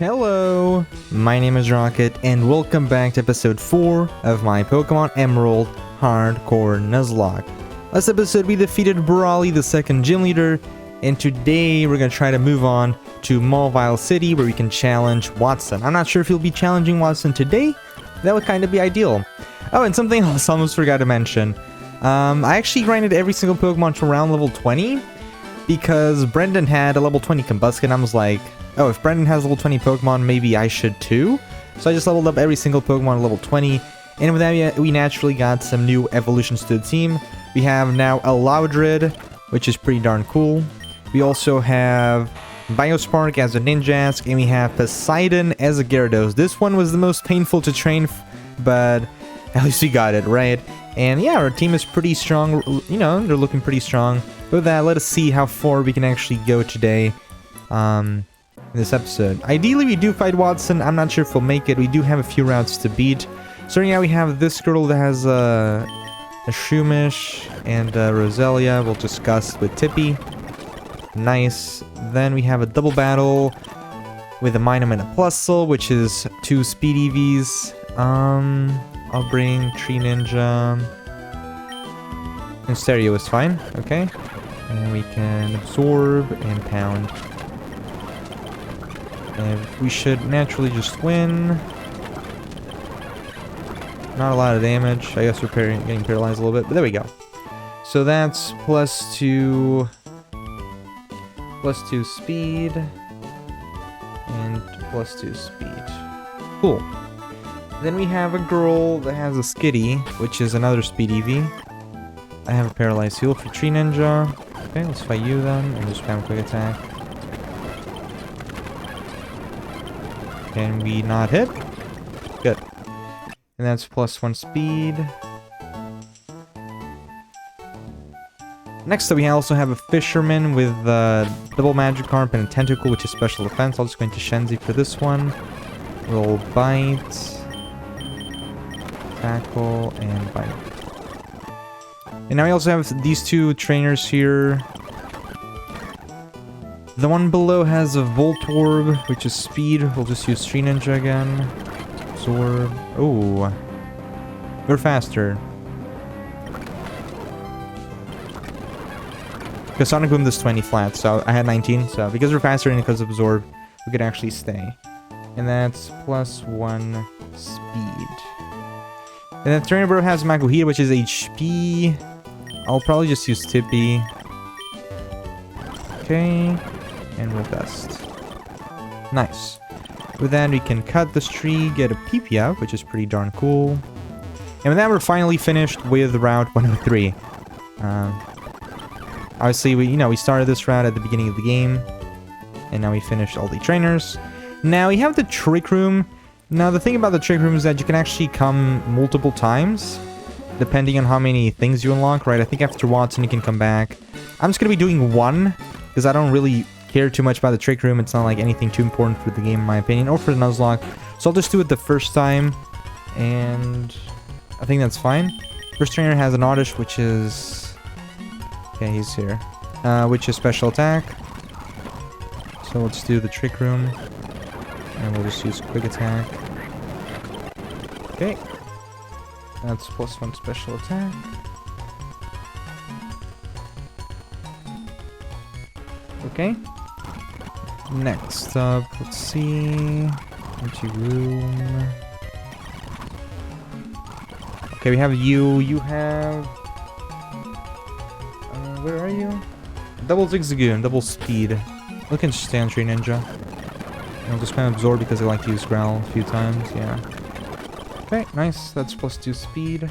Hello, my name is Rocket, and welcome back to episode 4 of my Pokémon Emerald Hardcore Nuzlocke. Last episode we defeated Brawly, the second gym leader, and today we're going to try to move on to Mauville City where we can challenge Watson. I'm not sure if he'll be challenging Watson today. That would kind of be ideal. Oh, and something else I almost forgot to mention. I actually grinded every single Pokemon to around level 20 because Brendan had a level 20 Combuskin. I was like, oh, if Brendan has level 20 Pokemon, maybe I should too. So I just leveled up every single Pokemon to level 20. And with that, we naturally got some new evolutions to the team. We have now a Loudred, which is pretty darn cool. We also have Biospark as a Ninjask, and we have Poseidon as a Gyarados. This one was the most painful to train, but at least we got it, right? And yeah, our team is pretty strong. You know, they're looking pretty strong. With that, let us see how far we can actually go today. In this episode. Ideally, we do fight Watson. I'm not sure if we'll make it. We do have a few routes to beat. Starting out, we have this girl that has a Shumish and Roselia. We'll discuss with Tippy. Nice. Then we have a double battle with a Minun and a Plusle, which is 2 speed EVs. I'll bring Tree Ninja. And Stereo is fine. Okay. And we can absorb and pound. And we should naturally just win. Not a lot of damage. I guess we're getting paralyzed a little bit, but there we go. So that's plus 2 speed and plus 2 speed. Cool. Then we have a girl that has a Skitty, which is another speed EV. I have a paralyzed heal for Tree Ninja. Okay, let's fight you then and just spam quick attack. Can we not hit? Good. And that's plus 1 speed. Next up, we also have a Fisherman with double Magikarp and a Tentacle, which is special defense. I'll just go into Shenzi for this one. We'll bite, tackle, and bite. And now we also have these 2 trainers here. The one below has a Voltorb, which is speed. We'll just use Tree Ninja again. Absorb. Oh. We're faster. Because Sonic Boom does 20 flat, so I had 19. So because we're faster and because of Absorb, we could actually stay. And that's plus 1 speed. And then Trainer Bro has Makuhita, which is HP. I'll probably just use Tippy. Okay. And we'll best. Nice. With that, we can cut this tree, get a PP out, which is pretty darn cool. And with that, we're finally finished with Route 103. Obviously, we started this route at the beginning of the game, and now we finished all the trainers. Now we have the Trick Room. Now the thing about the Trick Room is that you can actually come multiple times, depending on how many things you unlock, right? I think after Watson, you can come back. I'm just gonna be doing one because I don't really care too much about the Trick Room. It's not like anything too important for the game in my opinion, or for the Nuzlocke. So I'll just do it the first time, and I think that's fine. First trainer has an Oddish, which is... okay, he's here. Which is special attack. So let's do the Trick Room. And we'll just use quick attack. Okay. That's plus 1 special attack. Okay. Next up, let's see. Empty room. Okay, we have you. You have... where are you? Double Zigzagoon, double speed. Look at Stand Tree Ninja. And I'll just kind of absorb because I like to use Growl a few times, yeah. Okay, nice. That's plus 2 speed.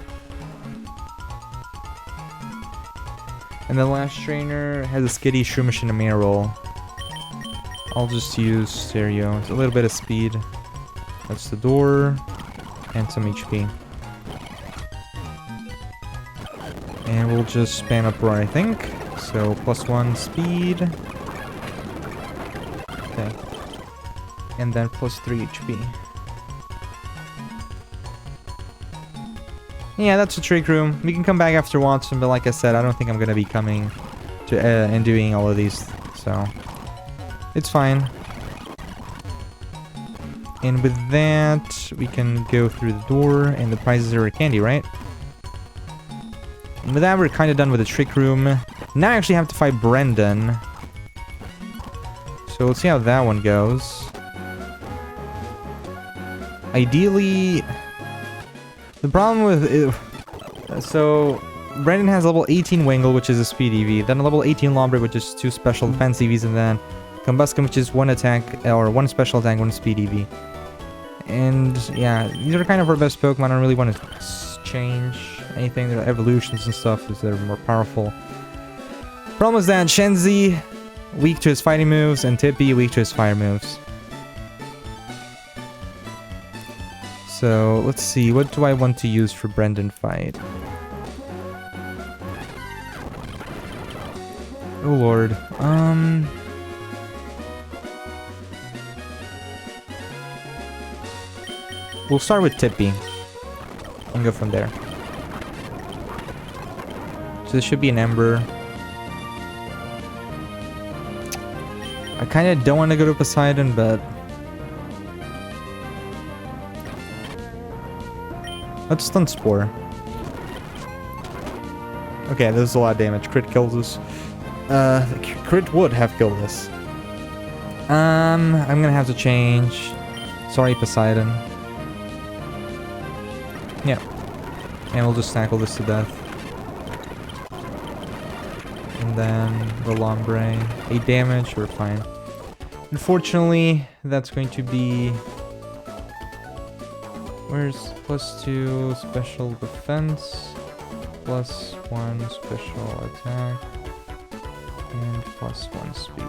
And the last trainer has a Skitty, Shumish, and a Marill. I'll just use Stereo. It's a little bit of speed. That's the door. And some HP. And we'll just spam up Roar, I think. So, plus 1 speed. Okay. And then plus 3 HP. Yeah, that's the Trick Room. We can come back after Watson, but like I said, I don't think I'm gonna be coming to and doing all of these, so it's fine. And with that, we can go through the door, and the prizes are candy, right? And with that, we're kind of done with the trick room. Now I actually have to fight Brendan. So let's see how that one goes. Ideally, the problem with it, so Brendan has level 18 Wingle, which is a speed EV, then a level 18 Lombre, which is 2 special defense EVs, and then Combuskin, which is 1 attack, or 1 special attack, 1 speed EV. And yeah, these are kind of our best Pokemon. I don't really want to change anything. Their evolutions and stuff, because they're more powerful. Problem is that Shenzi, weak to his fighting moves, and Tippy, weak to his fire moves. So, let's see, what do I want to use for Brendan fight? Oh lord, we'll start with Tippy, and go from there. So this should be an Ember. I kind of don't want to go to Poseidon, but let's Stun Spore. Okay, this is a lot of damage. Crit kills us. Crit would have killed us. I'm gonna have to change. Sorry, Poseidon. Yeah. And we'll just tackle this to death. And then the Lombre. 8 damage, we're fine. Unfortunately, that's going to be... Where's +2 special defense, +1 special attack, and +1 speed.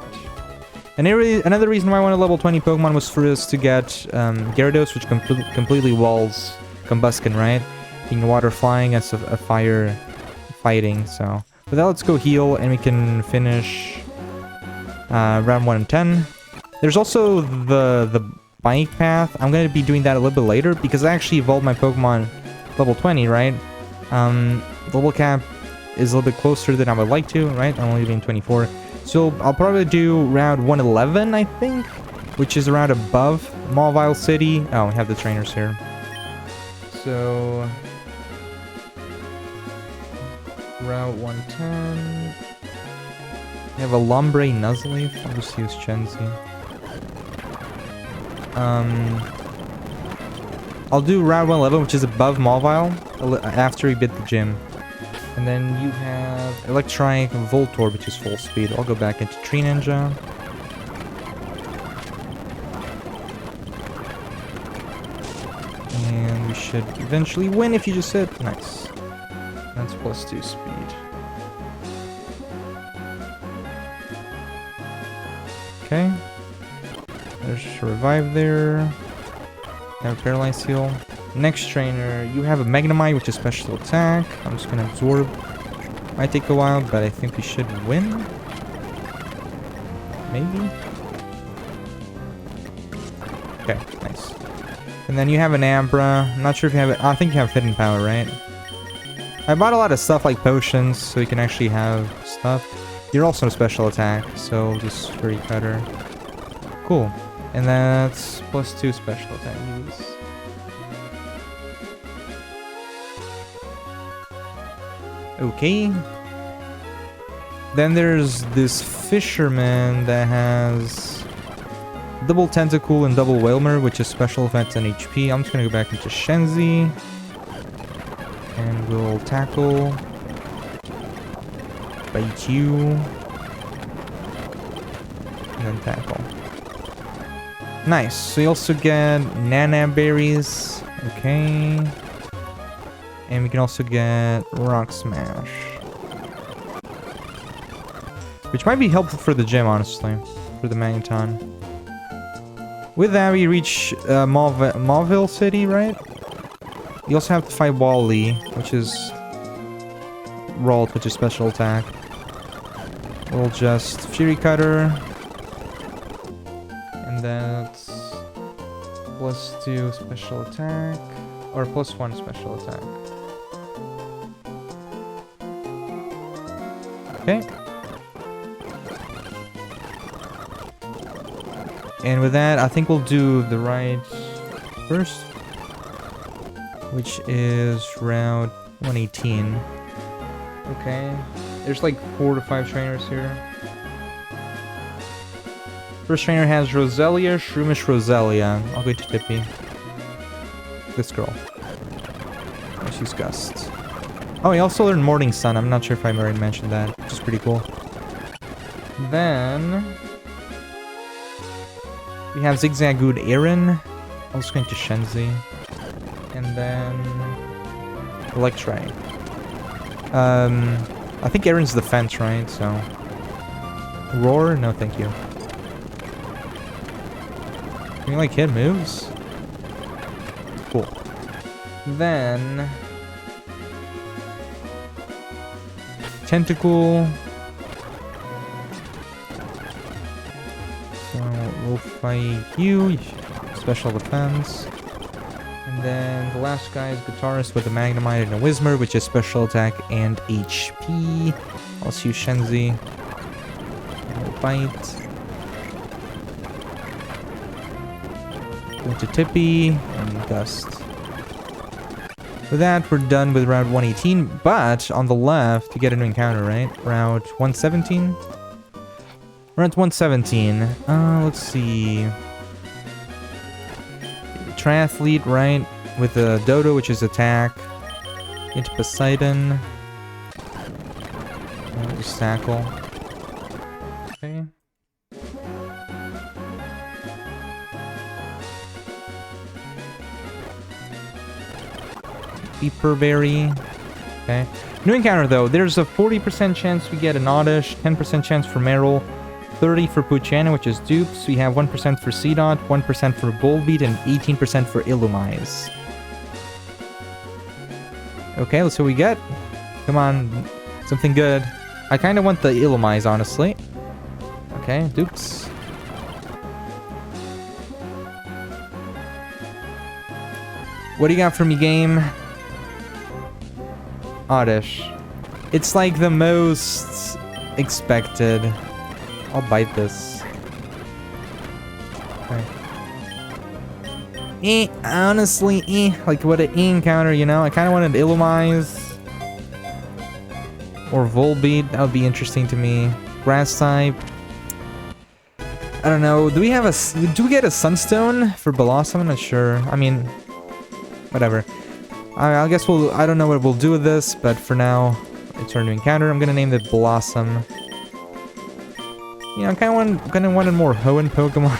And another reason why I wanted level 20 Pokemon was for us to get Gyarados, which completely walls Combuskin, right? Being water flying as a fire fighting, so... With that, let's go heal, and we can finish round 1 and 10. There's also the bike path. I'm going to be doing that a little bit later, because I actually evolved my Pokemon level 20, right? The level cap is a little bit closer than I would like to, right? I'm only doing 24. So I'll probably do round 111, I think, which is around above Mauville City. Oh, we have the trainers here. So... Route 110. We have a Lombre Nuzlocke. I'll just use Chenzi. I'll do Route 111, which is above Mauville, after we beat the gym. And then you have Electronic Voltorb, which is full speed. I'll go back into Tree Ninja. And we should eventually win if you just hit. Nice. That's +2 speed. Okay. There's a revive there. Have a paralyzed heal. Next trainer, you have a Magnemite, which is special attack. I'm just gonna absorb. Might take a while, but I think we should win. Maybe. Okay, nice. And then you have an Ambra. I'm not sure if you have it. I think you have Hidden Power, right? I bought a lot of stuff like potions, so you can actually have stuff. You're also a special attack, so just very better. Cool. And that's +2 special attack use. Okay. Then there's this fisherman that has double Tentacool and double Whalmer, which is special effects and HP. I'm just gonna go back into Shenzi. And we'll tackle, bite you, and then tackle. Nice. So you also get Nana Berries. Okay. And we can also get Rock Smash, which might be helpful for the gym, honestly, for the Magneton. With that, we reach Mauville City, right? You also have to fight Wally, which is Rolt, which is special attack. We'll just Fury Cutter. And that's +2 special attack. Or +1 special attack. Okay. And with that, I think we'll do the ride first, which is Route 118. Okay. There's like 4 to 5 trainers here. First trainer has Roselia, Shroomish Roselia. I'll go to Tippy. This girl. Oh, she's Gust. Oh, he also learned Morning Sun. I'm not sure if I already mentioned that, which is pretty cool. Then we have Zigzagoon Aaron. I'll just go into Shenzi. And then Electri. I think Aaron's the fence, right? So Roar? No, thank you. Can you like hit moves? Cool. Then Tentacle. So we'll fight you. Special defense. And then the last guy is Guitarist with a Magnemite and a Whismer, which is special attack and HP. Also use Shenzi. And we'll fight. Go to Tippy and Gust. With that, we're done with Route 118, but on the left, you get a new encounter, right? Route 117? Route 117. Let's see. Triathlete, right? With the Dodo, which is attack. Into Poseidon. Just tackle. Okay. Beeper Berry. Okay. New encounter though. There's a 40% chance we get an Oddish, 10% chance for Meryl, 30 for Poochyena, which is dupes. We have 1% for Seedot, 1% for Volbeat, and 18% for Illumise. Okay, let's see what we get. Come on, something good. I kind of want the Illumise, honestly. Okay, dupes. What do you got for me, game? Oddish. It's like the most expected. I'll bite this. Okay. Honestly, like what an encounter, you know? I kind of wanted Illumise. Or Volbeat, that would be interesting to me. Grass type. I don't know. Do we get a Sunstone for Blossom? I'm not sure. I mean, whatever. I guess I don't know what we'll do with this, but for now, it's our new encounter. I'm gonna name it Blossom. You know, I kinda wanted more Hoenn Pokemon.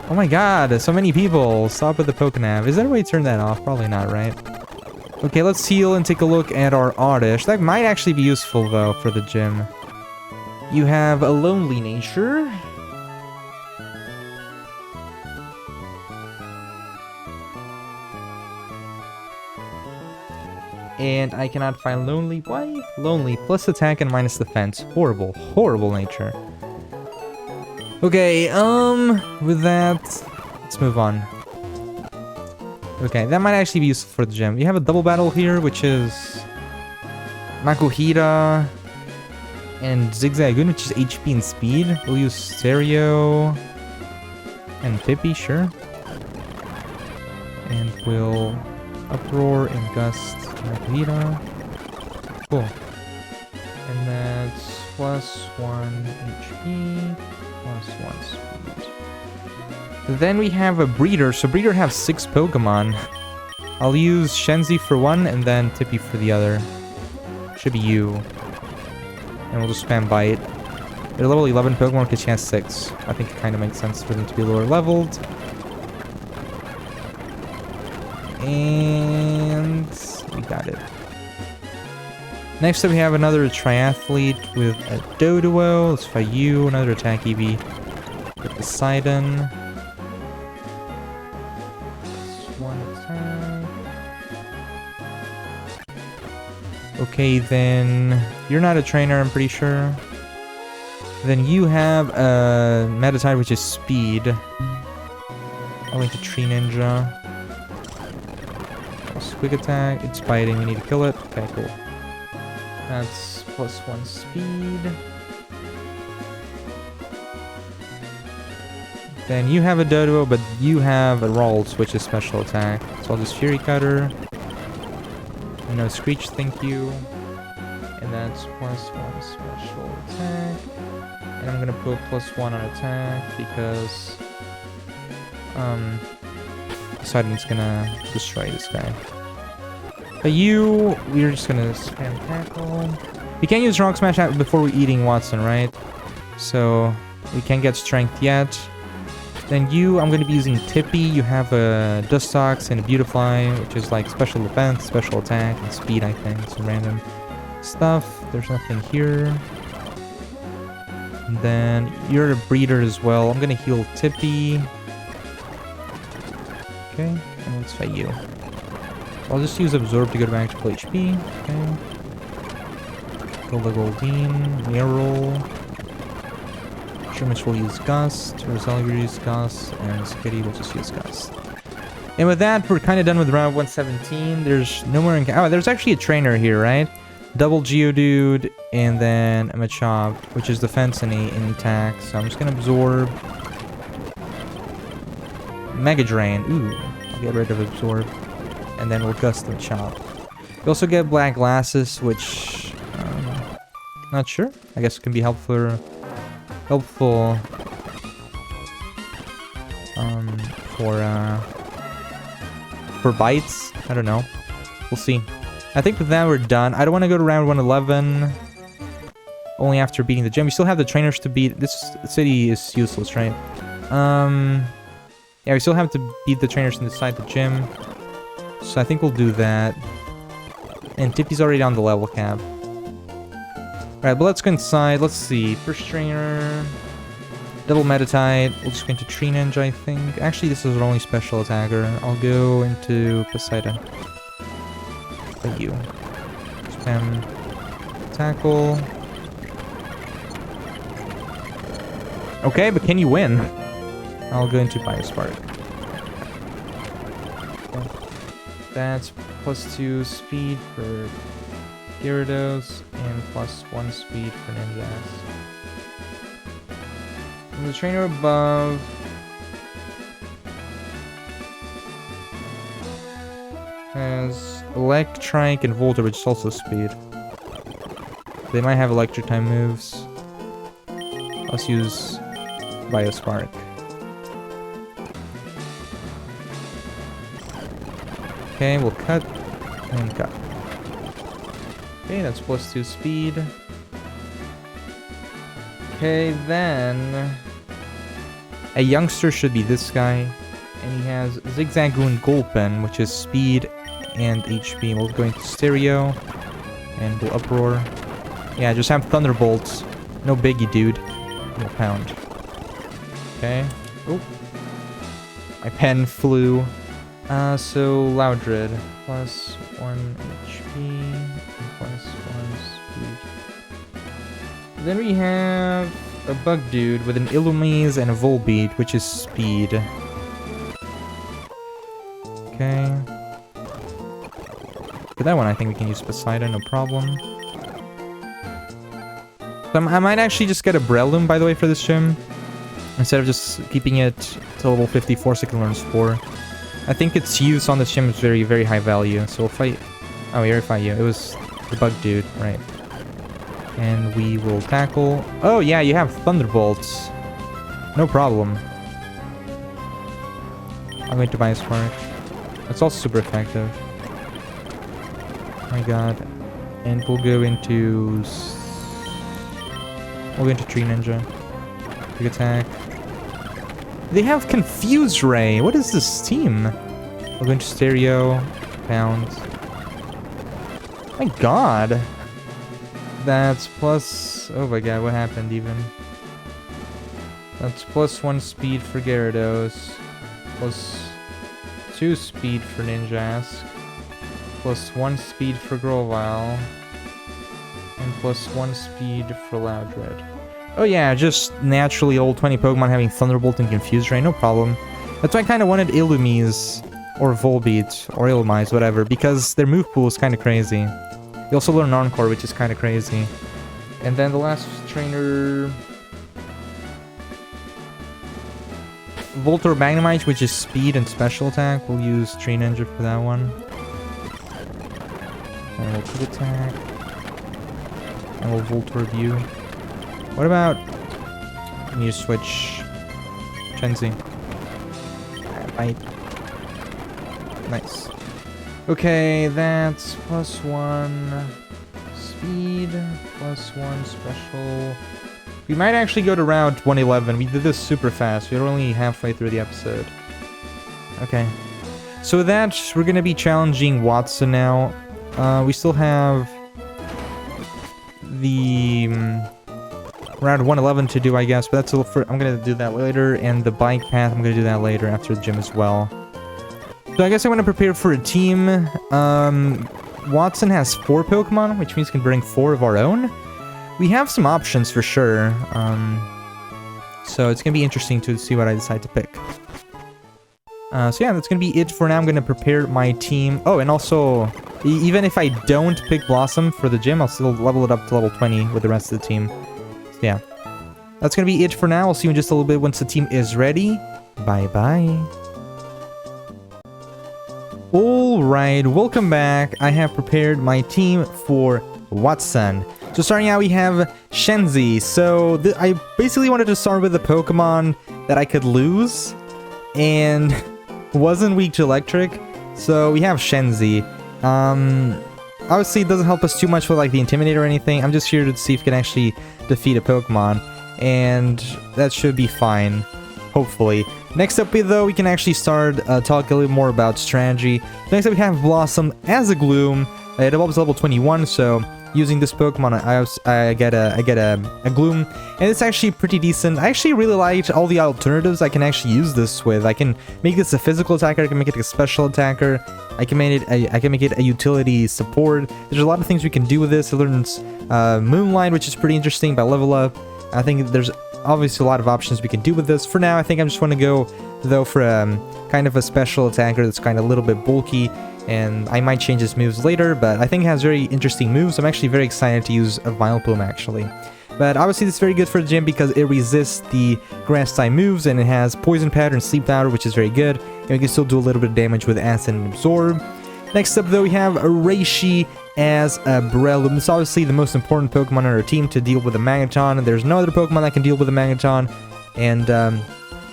Oh my god, so many people. Stop with the Pokenav. Is there a way to turn that off? Probably not, right? Okay, let's heal and take a look at our Oddish. That might actually be useful, though, for the gym. You have a Lonely Nature. And I cannot find Lonely. Why? Lonely plus attack and minus defense. Horrible, horrible nature. Okay, with that, let's move on. Okay, that might actually be useful for the gym. You have a double battle here, which is Makuhita and Zigzagoon, which is HP and speed. We'll use Stereo and Pippi, sure. And we'll Uproar and Gust Makuhita. Cool. And that's +1 HP, +1 speed. Then we have a Breeder. So Breeder have 6 Pokemon. I'll use Shenzi for one and then Tippy for the other. Should be you. And we'll just spam Bite. They're level 11 Pokemon because she has 6. I think it kind of makes sense for them to be lower leveled. And we got it. Next up we have another Triathlete with a Doduo. Let's fight you. Another attack EV with Poseidon. One attack. Okay, then you're not a trainer, I'm pretty sure. Then you have a Meditite, which is speed. I'll link to Tree Ninja. Quick attack. It's biting. We need to kill it. Okay, cool. That's +1 speed. Then you have a Dodo, but you have a Rolls, which is special attack. So I'll just Fury Cutter. No Screech, thank you. And that's +1 special attack. And I'm gonna put +1 on attack because Poseidon's gonna destroy this guy. But we're just gonna spam tackle. We can't use Rock Smash before we're eating Watson, right? So we can't get strength yet. Then I'm going to be using Tippy. You have a Dustox and a Beautifly, which is like special defense, special attack, and speed, I think. Some random stuff. There's nothing here. And then you're a breeder as well. I'm going to heal Tippy. Okay, and let's fight you. I'll just use Absorb to go back to full HP. Okay. Kill the Goldeen, Meryl. Shermish will use Gust, Rosalie will use Gust, and Skitty will just use Gust. And with that, we're kind of done with round 117. There's no more... Oh, there's actually a trainer here, right? Double Geodude, and then a Machop, which is defense and attack. So I'm just going to Absorb. Mega Drain. Ooh, I'll get rid of Absorb. And then we'll Gust the Machop. We also get Black Glasses, which... not sure. I guess it can be helpful for bites. I don't know. We'll see. I think with that we're done. I don't want to go to round 111 only after beating the gym. We still have the trainers to beat. This city is useless, right? Yeah, we still have to beat the trainers inside the gym. So I think we'll do that. And Tippy's already on the level cap. Alright, but let's go inside. Let's see. First trainer. Double Metatite. We'll just go into Tree Ninja, I think. Actually, this is our only special attacker. I'll go into Poseidon. Thank you. Spam. Tackle. Okay, but can you win? I'll go into Biospark. Okay. That's +2 speed for Gyarados, and +1 speed for Ninjas. And the trainer above has Electrike and Volta, which is also speed. They might have Electric type moves. Let's use Biospark. Okay, we'll cut and cut. Okay, that's +2 speed. Okay, then... a youngster should be this guy. And he has Zigzagoon Gulpin, which is speed and HP. We'll go into Stereo. And we'll Uproar. Yeah, just have Thunderbolts. No biggie, dude. No pound. Okay. Oh. My pen flew. So Loudred. +1 HP. And +1 speed. Then we have a Bug Dude with an Illumise and a Volbeat, which is speed. Okay. For that one, I think we can use Poseidon, no problem. So I might actually just get a Breloom, by the way, for this gym. Instead of just keeping it to level 54 so it can learn Spore. I think its use on this gym is very, very high value. So we'll fight... oh, we already fight you. It was the Bug Dude, right. And we will tackle... oh, yeah, you have Thunderbolts. No problem. I'm going to buy a Spark. That's also super effective. Oh my god. And we'll go into... we'll go into Tree Ninja. Big attack. They have Confuse Ray. What is this team? We'll go into Stereo. Pound. My god. That's plus... oh my god, what happened even? That's +1 speed for Gyarados. +2 speed for Ninjask. +1 speed for Grovyle. And +1 speed for Loudred. Oh yeah, just naturally old 20 Pokemon having Thunderbolt and Confuse Ray, no problem. That's why I kind of wanted Illumise, or Volbeat, or Illumise, whatever, because their move pool is kind of crazy. You also learn Encore, which is kind of crazy. And then the last trainer... Voltor Magnemite, which is speed and special attack. We'll use Tree Ninja for that one. And we'll quick attack. And we'll Voltor View. What about... I need to switch... Chenzi. Bite. Nice. Okay, that's +1 speed, +1 special. We might actually go to round 111. We did this super fast. We're only halfway through the episode. Okay. So with that, we're going to be challenging Watson now. We still have the round 111 to do, I guess. But that's a little I'm going to do that later. And the bike path, I'm going to do that later after the gym as well. So I guess I want to prepare for a team. Watson has 4 Pokemon, which means we can bring 4 of our own. We have some options for sure. So it's going to be interesting to see what I decide to pick. So yeah, that's going to be it for now. I'm going to prepare my team. Oh, and also, even if I don't pick Blossom for the gym, I'll still level it up to level 20 with the rest of the team. So yeah, that's going to be it for now. I'll see you in just a little bit once the team is ready. Bye-bye. Alright, welcome back. I have prepared my team for Watson. So starting out we have Shenzi. So I basically wanted to start with a Pokemon that I could lose and wasn't weak to electric. So we have Shenzi. Obviously it doesn't help us too much with like the Intimidator or anything. I'm just here to see if we can actually defeat a Pokemon. And that should be fine. Hopefully. Next up, though, we can actually start talking a little more about strategy. Next up, we have Blossom as a Gloom. It evolves to level 21, so using this Pokemon, I get a Gloom, and it's actually pretty decent. I actually really liked all the alternatives I can actually use this with. I can make this a physical attacker. I can make it a special attacker. I can make it a utility support. There's a lot of things we can do with this. It learns Moonlight, which is pretty interesting by level up. I think there's obviously a lot of options we can do with this. For now, I think I just want to go, though, for kind of a special attacker that's kind of a little bit bulky, and I might change his moves later, but I think it has very interesting moves. I'm actually very excited to use a Vileplume, actually. But obviously, this is very good for the gym because it resists the Grass-type moves, and it has Poison Pattern, Sleep Powder, which is very good, and we can still do a little bit of damage with Acid and Absorb. Next up, though, we have Reishi as a Breloom. This is obviously the most important Pokemon on our team to deal with a Magneton. There's no other Pokemon that can deal with a Magneton. And,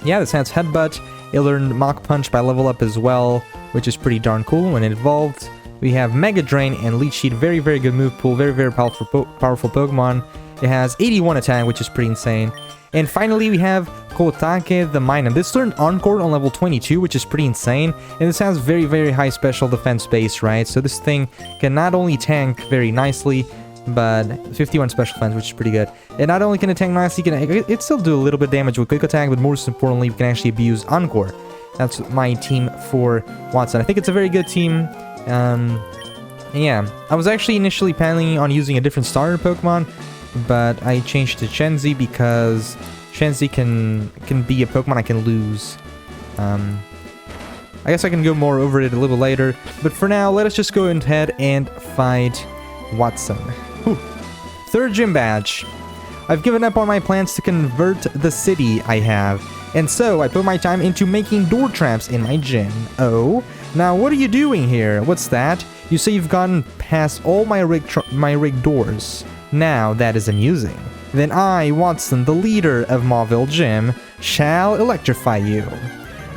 yeah, this has Headbutt. It learned Mach Punch by level up as well, which is pretty darn cool when it evolved. We have Mega Drain and Leech Seed. Very, very good move pool. Very, very powerful Pokemon. It has 81 attack, which is pretty insane. And finally, we have Kotake the Minun. This learned Encore on level 22, which is pretty insane. And this has very, very high special defense base, right? So this thing can not only tank very nicely, but 51 special defense, which is pretty good. And not only can it tank nicely, it still do a little bit of damage with Quick Attack, but most importantly, we can actually abuse Encore. That's my team for Watson. I think it's a very good team. Yeah, I was actually initially planning on using a different starter Pokemon, but I changed to Shenzi because Shenzi can be a Pokemon I can lose. I guess I can go more over it a little later, but for now, let us just go ahead and fight Watson. Whew. 3rd gym badge. I've given up on my plans to convert the city I have, and so I put my time into making door traps in my gym. Oh, now what are you doing here? What's that? You say you've gotten past all my rigged doors. Now that is amusing. Then I, Watson, the leader of Mauville Gym, shall electrify you.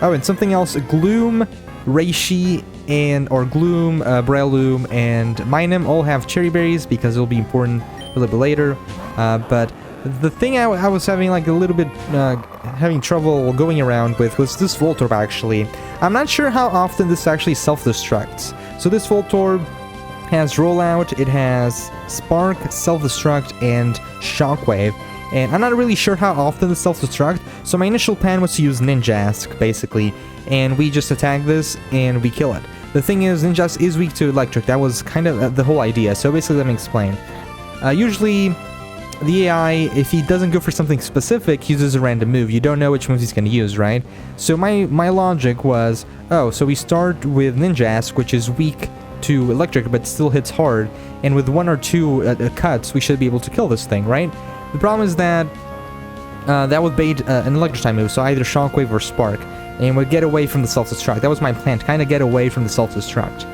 Oh, and something else. Gloom, Reishi, Gloom, Breloom, and Minun all have cherry berries because it'll be important a little bit later. But the thing I was having like a little bit having trouble going around with was this Voltorb actually. I'm not sure how often this actually self-destructs. So this Voltorb has Rollout, it has Spark, Self-Destruct, and Shockwave. And I'm not really sure how often this self-destruct, so my initial plan was to use Ninjask, basically. And we just attack this, and we kill it. The thing is, Ninjask is weak to Electric. That was kind of the whole idea, so basically let me explain. Usually, the AI, if he doesn't go for something specific, uses a random move. You don't know which moves he's going to use, right? So my logic was, oh, so we start with Ninjask, which is weak to Electric, but still hits hard, and with 1 or 2 cuts, we should be able to kill this thing, right? The problem is that that would bait an electric type move, so either Shockwave or Spark, and would get away from the self-destruct. That was my plan, to kind of get away from the self-destruct.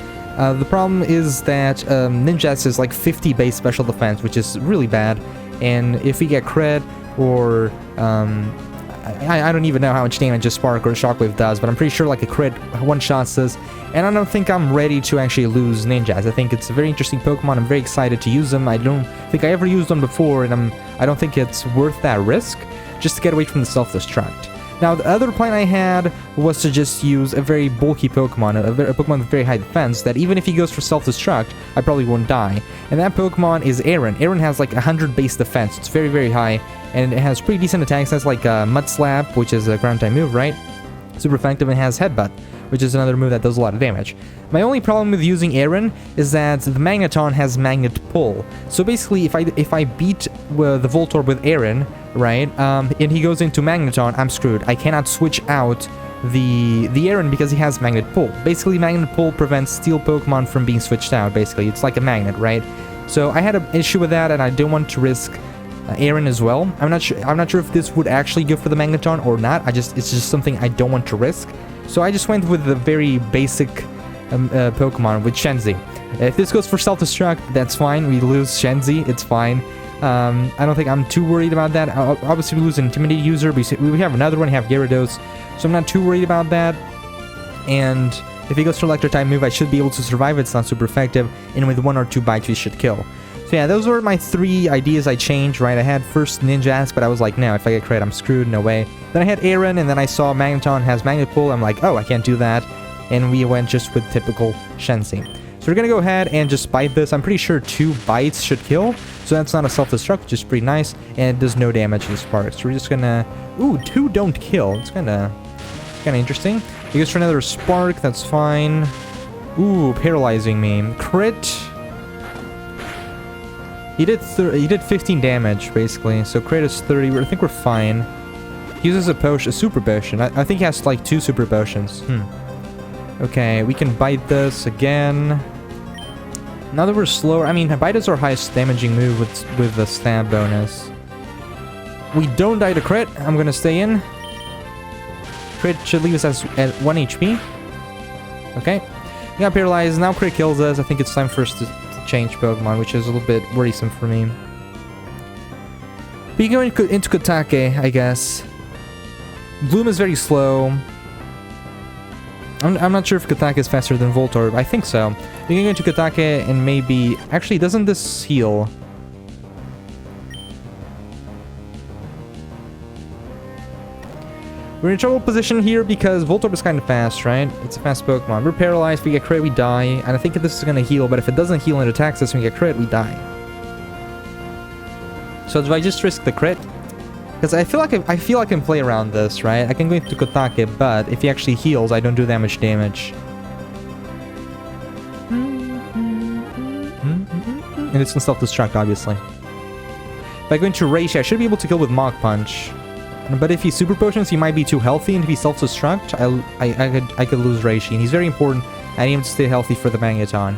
The problem is that Ninja's is like 50 base special defense, which is really bad, and if we get crit, or I don't even know how much damage a Spark or a Shockwave does, but I'm pretty sure like a crit one-shots this, and I don't think I'm ready to actually lose Ninjas. I think it's a very interesting Pokemon. I'm very excited to use them. I don't think I ever used them before, and I don't think it's worth that risk just to get away from the self-destruct. Now, the other plan I had was to just use a very bulky Pokemon, a Pokemon with very high defense, that even if he goes for self-destruct, I probably won't die. And that Pokemon is Aaron. Aaron has like 100 base defense. It's very, very high, and it has pretty decent attacks. It has like Mud Slap, which is a ground type move, right? Super effective, and has Headbutt, which is another move that does a lot of damage. My only problem with using Aaron is that the Magneton has Magnet Pull. So basically, if I beat the Voltorb with Aaron, right, and he goes into Magneton, I'm screwed. I cannot switch out the Aaron because he has Magnet Pull. Basically, Magnet Pull prevents Steel Pokemon from being switched out, basically. It's like a magnet, right? So I had an issue with that, and I didn't want to risk Aaron as well. I'm not sure if this would actually go for the Magneton or not. It's just something I don't want to risk. So I just went with the very basic Pokemon with Shenzi. If this goes for self-destruct, that's fine. We lose Shenzi, it's fine. I don't think I'm too worried about that. Obviously, we lose an Intimidate user. We have another one, we have Gyarados, so I'm not too worried about that. And if he goes for Electric type move, I should be able to survive. It's not super effective, and with 1 or 2 bites, we should kill. So yeah, those were my 3 ideas I changed, right? I had first Ninjask, but I was like, no, if I get crit, I'm screwed, no way. Then I had Aaron, and then I saw Magneton has Magnet Pull. I'm like, oh, I can't do that. And we went just with typical Shenzi. So we're gonna go ahead and just bite this. I'm pretty sure 2 bites should kill, so that's not a self-destruct, which is pretty nice, and it does no damage to the Spark. So we're just gonna... Ooh, 2 don't kill. It's kinda interesting. He goes for another Spark, that's fine. Ooh, paralyzing me. Crit... He did 15 damage, basically, so crit is 30. I think we're fine. He uses a potion, a super potion. I think he has, like, 2 super potions. Okay, we can bite this again. Now that we're slower... I mean, bite is our highest damaging move with the stab bonus. We don't die to crit. I'm gonna stay in. Crit should leave us at 1 HP. Okay. We got paralyzed. Now crit kills us. I think it's time for us to change Pokemon, which is a little bit worrisome for me. We can go into Kotake, I guess. Bloom is very slow. I'm not sure if Kotake is faster than Voltorb. I think so. We can go into Kotake and maybe... Actually, doesn't this heal? We're in a trouble position here because Voltorb is kind of fast, right? It's a fast Pokemon. We're paralyzed, we get crit, we die. And I think this is going to heal, but if it doesn't heal and attacks us and we get crit, we die. So do I just risk the crit? Because I feel like I can play around this, right? I can go into Kotake, but if he actually heals, I don't do that much damage. And it's gonna self-destruct, obviously. If I go into Reishi, I should be able to kill with Mach Punch. But if he Super Potions, he might be too healthy, and if he self-destruct, I could lose Reishi. And he's very important. I need him to stay healthy for the Magneton.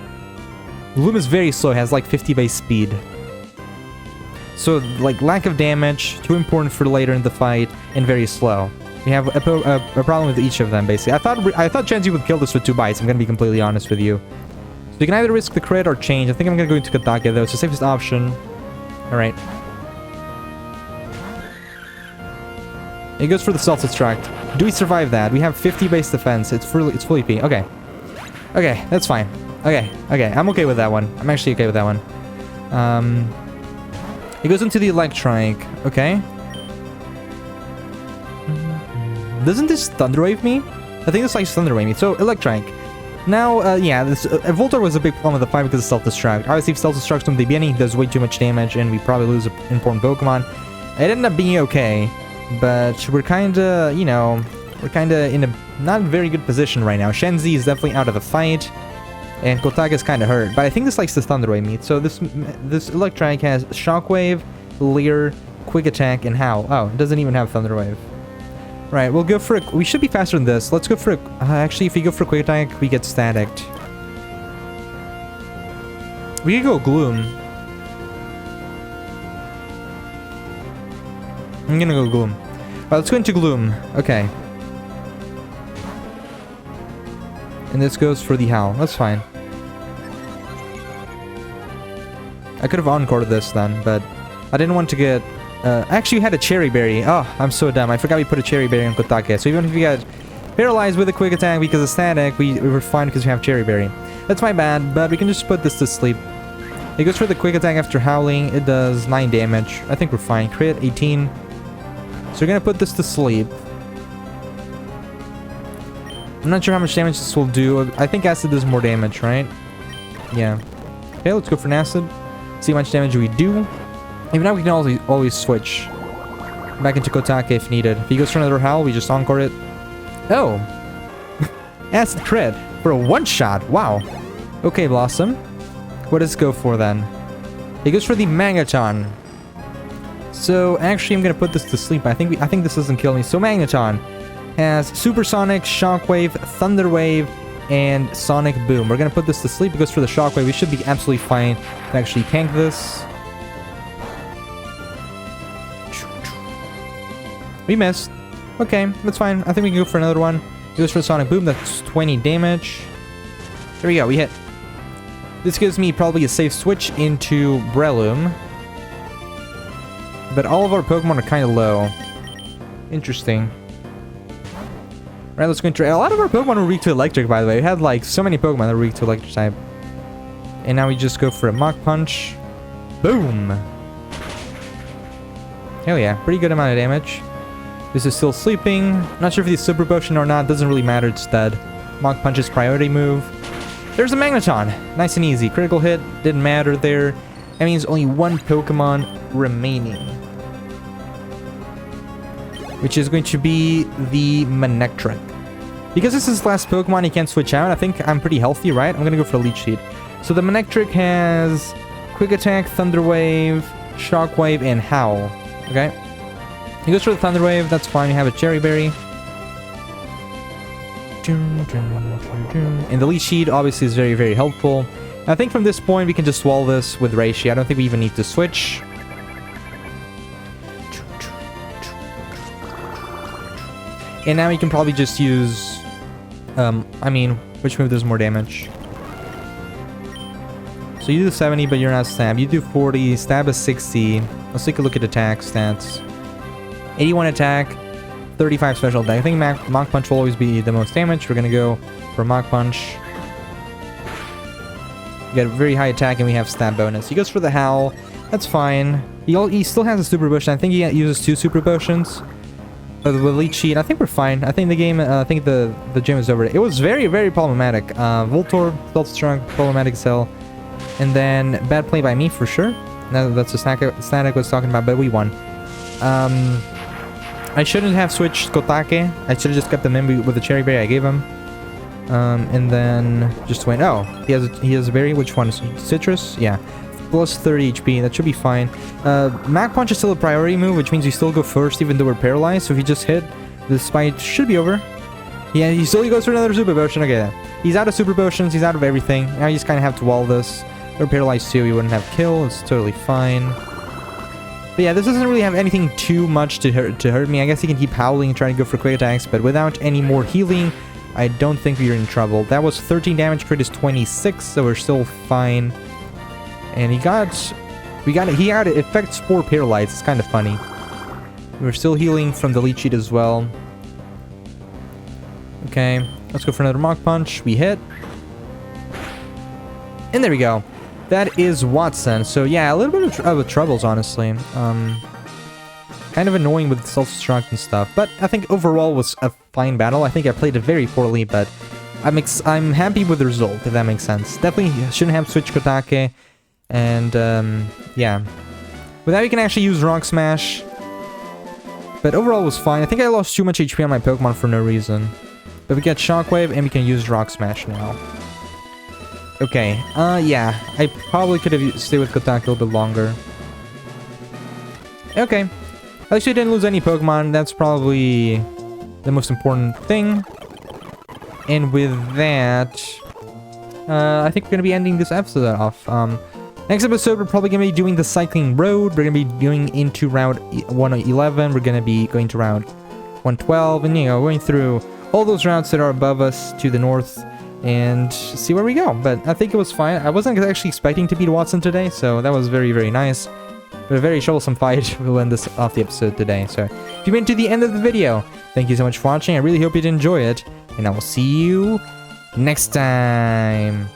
Loom is very slow, has like 50 base speed. So, like, lack of damage, too important for later in the fight, and very slow. We have a problem with each of them, basically. I thought Genji would kill this with 2 bites, I'm gonna be completely honest with you. So you can either risk the crit or change. I think I'm gonna go into Kotake, though. It's the safest option. Alright. It goes for the self-destruct. Do we survive that? We have 50 base defense. It's fully P. Okay. Okay, that's fine. Okay, I'm okay with that one. I'm actually okay with that one. It goes into the Electrike. Okay. Doesn't this Thunder Wave me? I think this likes Thunder Wave me. So, Electrike. Now, yeah, this Voltorb was a big problem with the fight because of self-destruct. Obviously, if self-destructs from the beginning, he does way too much damage, and we probably lose an important Pokemon. It ended up being okay. But we're kinda, you know, in a not very good position right now. Shenzi is definitely out of the fight, and Kotake is kinda hurt. But I think this likes the Thunder Wave meat. So this Electrike has Shockwave, Leer, Quick Attack, and Howl. Oh, it doesn't even have Thunder Wave. Right, we'll go for we should be faster than this. Let's go for actually, if we go for Quick Attack, we get staticked. We could go Gloom. I'm gonna go Gloom. Let's go into Gloom. Okay. And this goes for the Howl. That's fine. I could have encored this then, but I didn't want to get... actually, we had a Cherry Berry. Oh, I'm so dumb. I forgot we put a Cherry Berry on Kotake. So even if we got paralyzed with a Quick Attack because of Static, we were fine because we have Cherry Berry. That's my bad, but we can just put this to sleep. It goes for the Quick Attack after Howling. It does 9 damage. I think we're fine. Crit, 18. So we're gonna put this to sleep. I'm not sure how much damage this will do. I think Acid does more damage, right? Yeah. Okay, let's go for an Acid. See how much damage we do. Even now we can always switch back into Kotake if needed. If he goes for another Howl, we just encore it. Oh! Acid crit for a one-shot. Wow. Okay, Blossom. What does it go for then? He goes for the Magneton. So actually, I'm gonna put this to sleep. I think this doesn't kill me. So Magneton has Supersonic, Shockwave, Thunder Wave, and Sonic Boom. We're gonna put this to sleep. It goes for the Shockwave. We should be absolutely fine to actually tank this. We missed. Okay, that's fine. I think we can go for another one. It goes for the Sonic Boom. That's 20 damage. There we go. We hit. This gives me probably a safe switch into Breloom. But all of our Pokemon are kind of low. Interesting. Alright, let's go into... A lot of our Pokemon were weak to Electric, by the way. We had, like, so many Pokemon that were weak to Electric type. And now we just go for a Mach Punch. Boom! Hell yeah. Pretty good amount of damage. This is still sleeping. Not sure if he's Super Potion or not. Doesn't really matter. It's dead. Mach Punch is priority move. There's a Magneton. Nice and easy. Critical hit. Didn't matter there. That means only one Pokemon remaining. Which is going to be the Manectric. Because this is his last Pokemon, he can't switch out. I think I'm pretty healthy, right? I'm gonna go for a Leech Seed. So the Manectric has Quick Attack, Thunder Wave, Shockwave, and Howl. Okay. He goes for the Thunder Wave. That's fine. We have a Cherry Berry. And the Leech Seed obviously is very, very helpful. I think from this point we can just wall this with Reishi. I don't think we even need to switch. And now we can probably just use... I mean, which move does more damage? So you do 70, but you're not Stab. You do 40. Stab is 60. Let's take a look at attack stats. 81 attack. 35 special attack. I think Mach Punch will always be the most damage. We're gonna go for Mach Punch. We got a very high attack and we have stab bonus. He goes for the Howl. That's fine. He still has a Super Potion. I think he uses 2 Super Potions. With Leech Seed, I think we're fine. I think the game, I think the gym is over. It was very, very problematic. Voltorb, Stealth Strong, problematic Cell. And then bad play by me for sure. That's the Static was talking about, but we won. I shouldn't have switched Kotake. I should have just kept him in with the Cherry Berry I gave him. And then just went, oh, he has a berry. Which one? Citrus? Yeah. Plus 30 HP. That should be fine. Mach Punch is still a priority move, which means you still go first even though we're paralyzed. So if you just hit, this fight should be over. Yeah, he still goes for another Super Potion. Okay, he's out of Super Potions. He's out of everything. Now you just kind of have to wall this. We're paralyzed too. You wouldn't have kill. It's totally fine. But yeah, this doesn't really have anything too much to hurt me. I guess he can keep howling and trying to go for quick attacks, but without any more healing, I don't think we're in trouble. That was 13 damage, crit is 26, so we're still fine. And he got it affects Spore Paralyze. It's kind of funny. We're still healing from the Leech Seed as well. Okay, let's go for another Mach Punch. We hit. And there we go. That is Watson. So yeah, a little bit of troubles, honestly. Kind of annoying with self-destruct and stuff. But I think overall was a fine battle. I think I played it very poorly, but I'm happy with the result, if that makes sense. Definitely shouldn't have switched Kotake. And yeah. With that, we can actually use Rock Smash. But overall it was fine. I think I lost too much HP on my Pokemon for no reason. But we get Shockwave, and we can use Rock Smash now. Okay, yeah. I probably could have stayed with Kotake a little bit longer. Okay. At least I didn't lose any Pokemon. That's probably the most important thing. And with that, I think we're going to be ending this episode off. Next episode, we're probably going to be doing the cycling road. We're going to be going into Route 111. We're going to be going to Route 112 and, you know, going through all those routes that are above us to the north and see where we go. But I think it was fine. I wasn't actually expecting to beat Watson today, so that was very, very nice. But a very troublesome fight. We'll end this off the episode today. So if you made it to the end of the video, thank you so much for watching. I really hope you did enjoy it, and I will see you next time.